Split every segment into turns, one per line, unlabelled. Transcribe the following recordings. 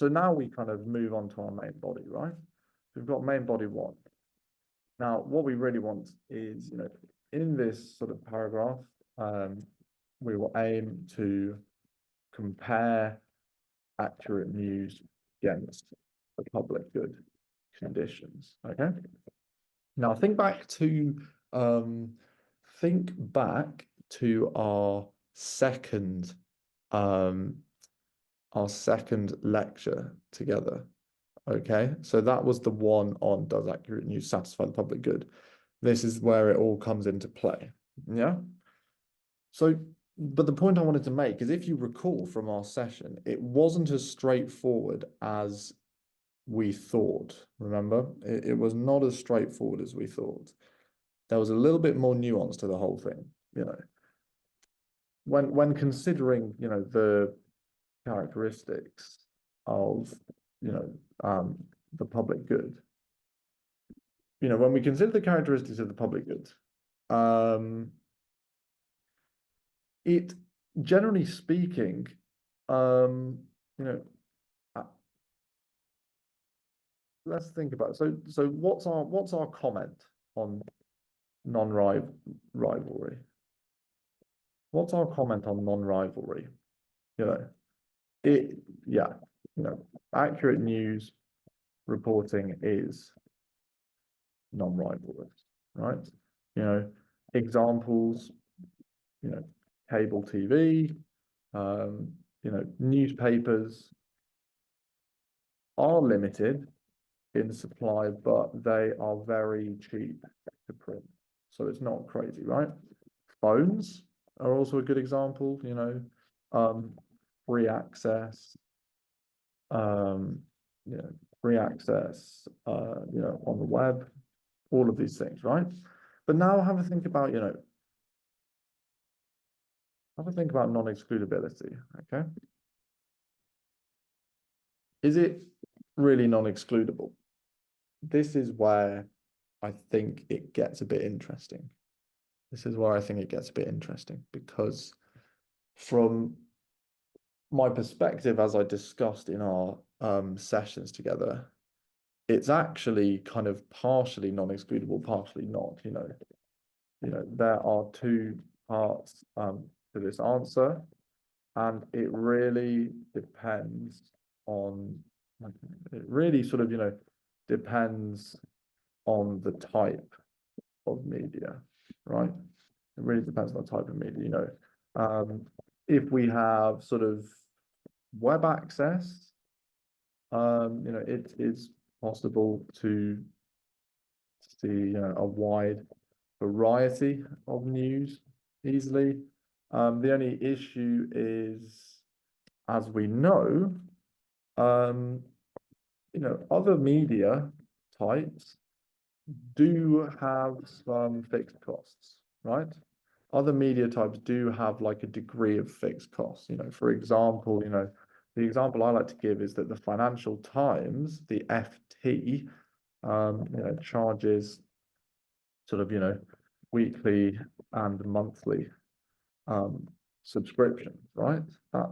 So now we kind of move on to our main body, right? We've got main body one. Now, what we really want is, in this sort of paragraph, we will aim to compare accurate news against the public good conditions. Okay. Now think back to our second lecture together. Okay, so that was the one on does accurate news satisfy the public good? This is where it all comes into play. Yeah. So, but the point I wanted to make is if you recall from our session, it wasn't as straightforward as we thought. Remember, it was not as straightforward as we thought. There was a little bit more nuance to the whole thing, when considering, the characteristics of, the public good. When we consider the characteristics of the public good, it generally speaking, let's think about it. So what's our comment on non-rivalry? What's our comment on non-rivalry? Accurate news reporting is non-rivalrous, right? Examples, cable TV, newspapers are limited in supply, but they are very cheap to print. So it's not crazy, right? Phones are also a good example, free access, free access, on the web, all of these things, right? But now have a think about, non-excludability, okay? Is it really non-excludable? This is where I think it gets a bit interesting. Because from my perspective, as I discussed in our sessions together, it's actually kind of partially non-excludable, partially not. There are two parts to this answer, and it really depends on. It really sort of depends on the type of media, right? It really depends on the type of media. If we have sort of web access, it is possible to see a wide variety of news easily. The only issue is, as we know, other media types do have some fixed costs, right? Other media types do have like a degree of fixed costs. For example, the example I like to give is that the Financial Times, the FT, charges sort of, weekly and monthly subscriptions, right?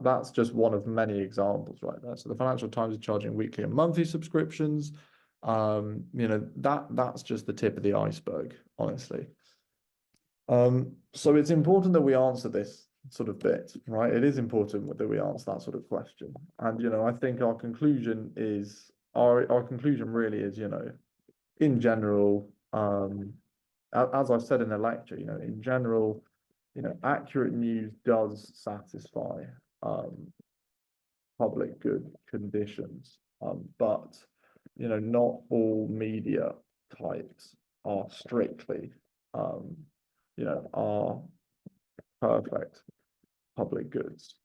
That's just one of many examples right there. So the Financial Times is charging weekly and monthly subscriptions. That's just the tip of the iceberg, honestly. So it's important that we answer this sort of bit, right? It is important that we answer that sort of question. And I think our conclusion is our conclusion really is, in general, as I've said in the lecture, in general, accurate news does satisfy public good conditions, but not all media types are strictly are perfect public goods.